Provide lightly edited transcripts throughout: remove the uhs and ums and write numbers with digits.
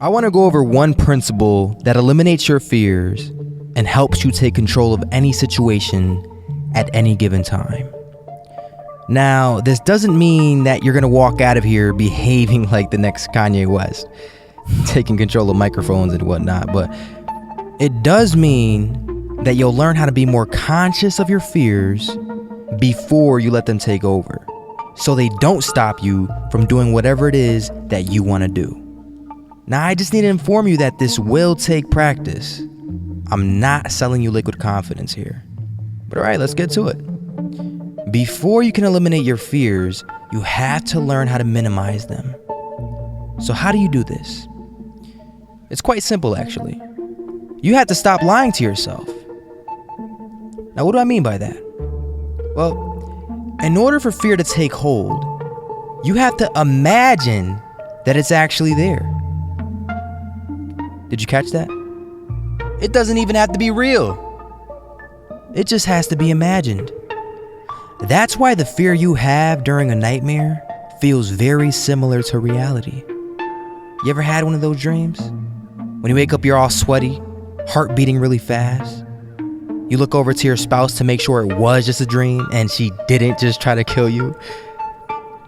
I want to go over one principle that eliminates your fears and helps you take control of any situation at any given time. Now, this doesn't mean that you're going to walk out of here behaving like the next Kanye West, taking control of microphones and whatnot, but it does mean that you'll learn how to be more conscious of your fears before you let them take over, so they don't stop you from doing whatever it is that you want to do. Now, I just need to inform you that this will take practice. I'm not selling you liquid confidence here. But all right, let's get to it. Before you can eliminate your fears, you have to learn how to minimize them. So how do you do this? It's quite simple, actually. You have to stop lying to yourself. Now, what do I mean by that? Well, in order for fear to take hold, you have to imagine that it's actually there. Did you catch that? It doesn't even have to be real. It just has to be imagined. That's why the fear you have during a nightmare feels very similar to reality. You ever had one of those dreams? When you wake up, you're all sweaty, heart beating really fast. You look over to your spouse to make sure it was just a dream and she didn't just try to kill you.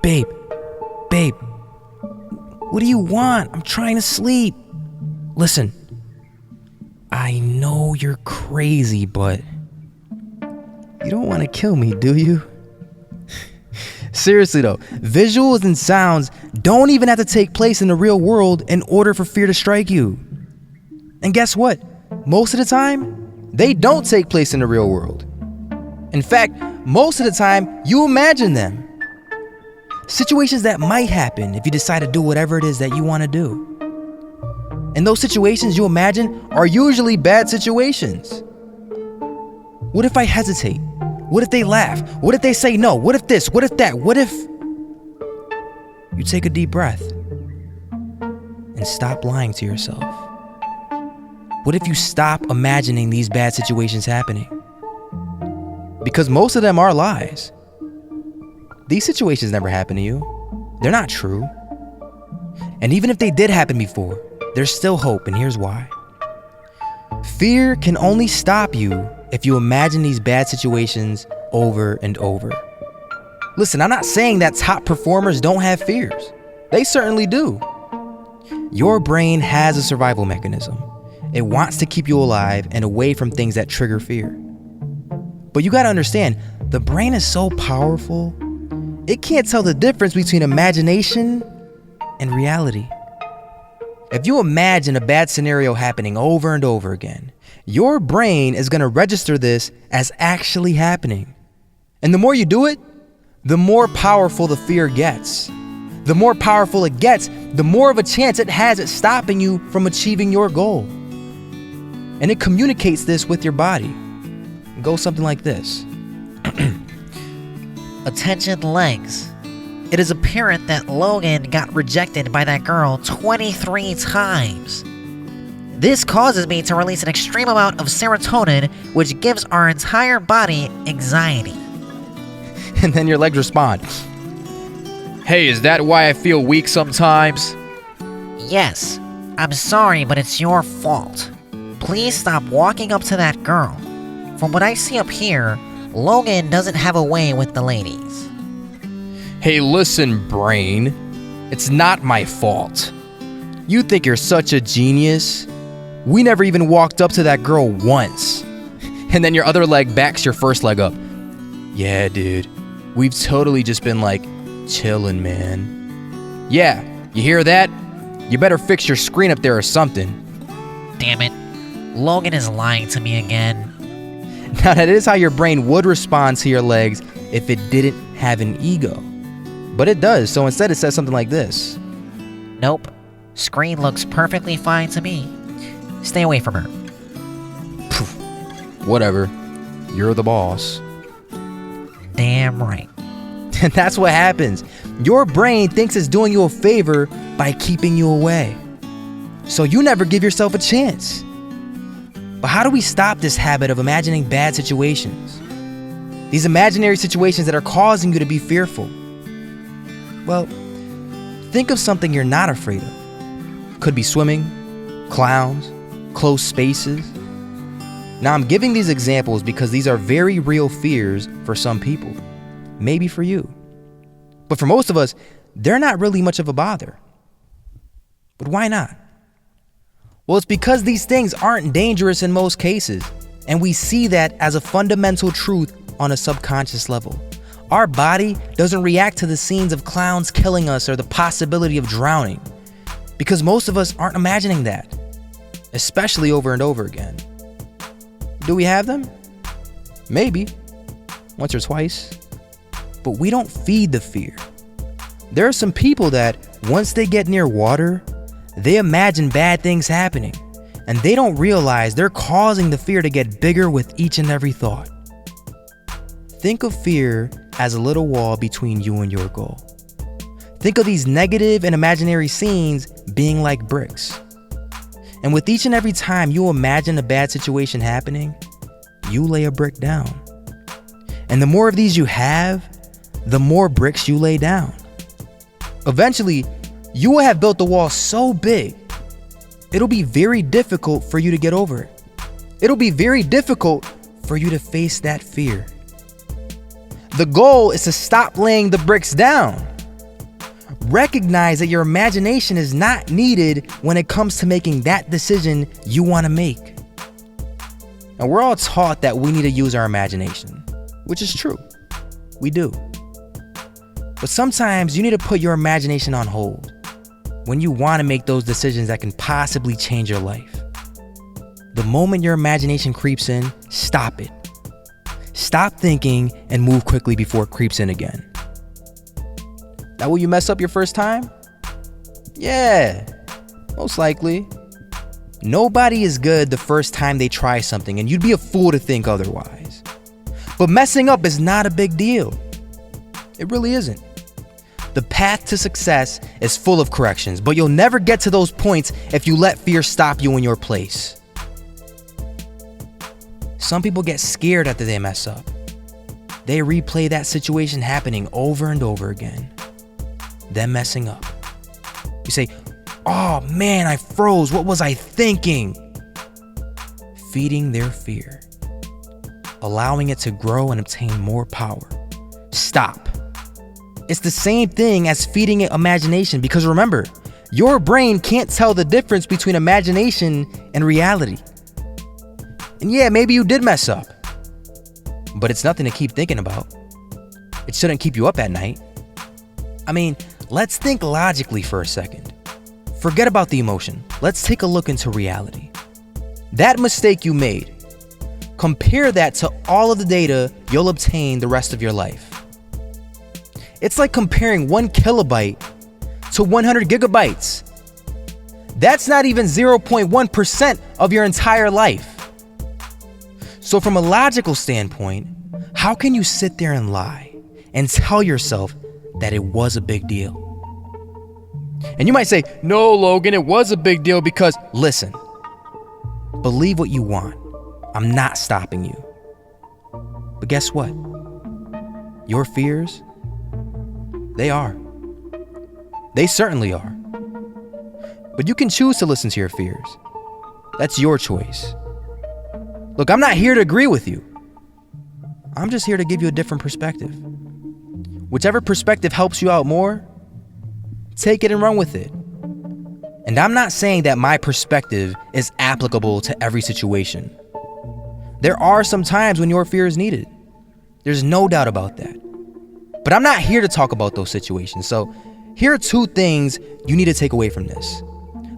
Babe, what do you want? I'm trying to sleep. Listen, I know you're crazy, but you don't want to kill me, do you? Seriously though, visuals and sounds don't even have to take place in the real world in order for fear to strike you. And guess what? Most of the time, they don't take place in the real world. In fact, most of the time, you imagine them. Situations that might happen if you decide to do whatever it is that you want to do. And those situations you imagine are usually bad situations. What if I hesitate? What if they laugh? What if they say no? What if this? What if that? What if... You take a deep breath and stop lying to yourself. What if you stop imagining these bad situations happening? Because most of them are lies. These situations never happen to you. They're not true. And even if they did happen before, there's still hope, and here's why. Fear can only stop you if you imagine these bad situations over and over. Listen, I'm not saying that top performers don't have fears. They certainly do. Your brain has a survival mechanism. It wants to keep you alive and away from things that trigger fear. But you gotta understand, the brain is so powerful, it can't tell the difference between imagination and reality. If you imagine a bad scenario happening over and over again, your brain is gonna register this as actually happening. And the more you do it, the more powerful the fear gets. The more powerful it gets, the more of a chance it has at stopping you from achieving your goal. And it communicates this with your body. It goes something like this. Attention legs. It is apparent that Logan got rejected by that girl 23 times. This causes me to release an extreme amount of serotonin, which gives our entire body anxiety. And then your legs respond. Hey, is that why I feel weak sometimes? Yes, I'm sorry, but it's your fault. Please stop walking up to that girl. From what I see up here, Logan doesn't have a way with the ladies. Hey, listen, brain. It's not my fault. You think you're such a genius? We never even walked up to that girl once. And then your other leg backs your first leg up. Yeah, dude. We've totally just been like, chillin', man. Yeah, you hear that? You better fix your screen up there or something. Damn it. Logan is lying to me again. Now that is how your brain would respond to your legs if it didn't have an ego. But it does, so instead it says something like this. Nope. Screen looks perfectly fine to me. Stay away from her. Poof. Whatever. You're the boss. Damn right. And that's what happens. Your brain thinks it's doing you a favor by keeping you away. So you never give yourself a chance. But how do we stop this habit of imagining bad situations? These imaginary situations that are causing you to be fearful? Well, think of something you're not afraid of. could be swimming, clowns, close spaces. Now, I'm giving these examples because these are very real fears for some people, maybe for you. But for most of us, they're not really much of a bother. But why not? Well, it's because these things aren't dangerous in most cases, and we see that as a fundamental truth on a subconscious level. Our body doesn't react to the scenes of clowns killing us or the possibility of drowning, because most of us aren't imagining that, especially over and over again. Do we have them? Maybe, once or twice, but we don't feed the fear. There are some people that, once they get near water, they imagine bad things happening, and they don't realize they're causing the fear to get bigger with each and every thought. Think of fear as a little wall between you and your goal. Think of these negative and imaginary scenes being like bricks. And with each and every time you imagine a bad situation happening, you lay a brick down. And the more of these you have, the more bricks you lay down. Eventually, you will have built the wall so big, it'll be very difficult for you to get over it. It'll be very difficult for you to face that fear. The goal is to stop laying the bricks down. Recognize that your imagination is not needed when it comes to making that decision you want to make. And we're all taught that we need to use our imagination, which is true. We do. But sometimes you need to put your imagination on hold when you want to make those decisions that can possibly change your life. The moment your imagination creeps in, stop it. Stop thinking and move quickly before it creeps in again. That will you mess up your first time? Yeah, most likely. Nobody is good the first time they try something, and you'd be a fool to think otherwise. But messing up is not a big deal. It really isn't. The path to success is full of corrections, but you'll never get to those points if you let fear stop you in your place. Some people get scared after they mess up. They replay that situation happening over and over again, then messing up. You say, "Oh man, I froze. What was I thinking?" Feeding their fear, allowing it to grow and obtain more power. Stop. It's the same thing as feeding it imagination, because remember, your brain can't tell the difference between imagination and reality. And yeah, maybe you did mess up, but it's nothing to keep thinking about. It shouldn't keep you up at night. I mean, let's think logically for a second. Forget about the emotion. Let's take a look into reality. That mistake you made, compare that to all of the data you'll obtain the rest of your life. It's like comparing 1 kilobyte to 100 gigabytes. That's not even 0.1% of your entire life. So from a logical standpoint, how can you sit there and lie and tell yourself that it was a big deal? And you might say, "No, Logan, it was a big deal because..." Listen, believe what you want. I'm not stopping you. But guess what? Your fears, they are. They certainly are. But you can choose to listen to your fears. That's your choice. Look, I'm not here to agree with you. I'm just here to give you a different perspective. Whichever perspective helps you out more, take it and run with it. And I'm not saying that my perspective is applicable to every situation. There are some times when your fear is needed. There's no doubt about that. But I'm not here to talk about those situations. So here are 2 things you need to take away from this.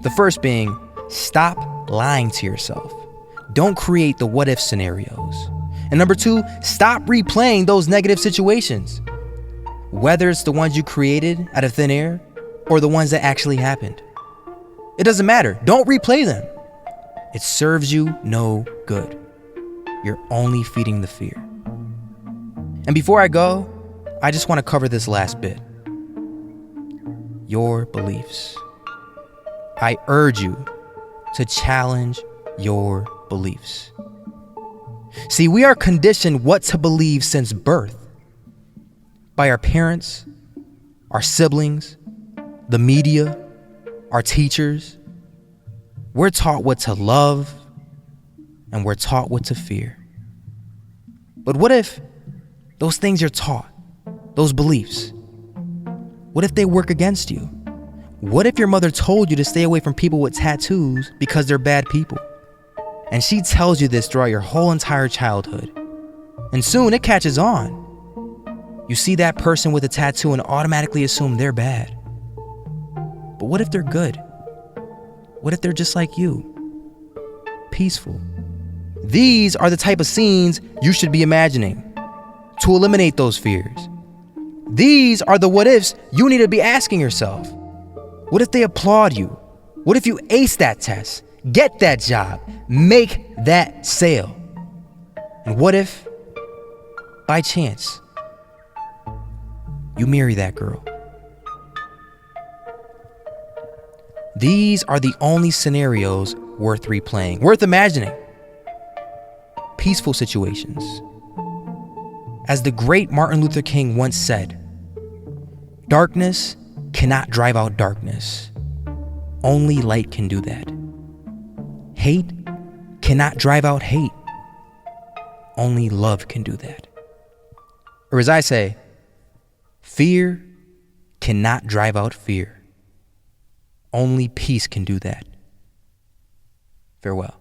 The first being, stop lying to yourself. Don't create the what if scenarios. And number 2, stop replaying those negative situations. Whether it's the ones you created out of thin air or the ones that actually happened. It doesn't matter. Don't replay them. It serves you no good. You're only feeding the fear. And before I go, I just want to cover this last bit. Your beliefs. I urge you to challenge your beliefs. See, we are conditioned what to believe since birth by our parents, our siblings, the media, our teachers, We're taught what to love, and we're taught what to fear. But what if those things you're taught, those beliefs, what if they work against you? What if your mother told you to stay away from people with tattoos because they're bad people? And she tells you this throughout your whole entire childhood. And soon it catches on. You see that person with a tattoo and automatically assume they're bad. But what if they're good? What if they're just like you? Peaceful. These are the type of scenes you should be imagining to eliminate those fears. These are the what ifs you need to be asking yourself. What if they applaud you? What if you ace that test, get that job, make that sale? And what if, by chance, you marry that girl? These are the only scenarios worth replaying, worth imagining. Peaceful situations. As the great Martin Luther King once said, darkness cannot drive out darkness. Only light can do that. Hate cannot drive out hate. Only love can do that. Or as I say, fear cannot drive out fear. Only peace can do that. Farewell.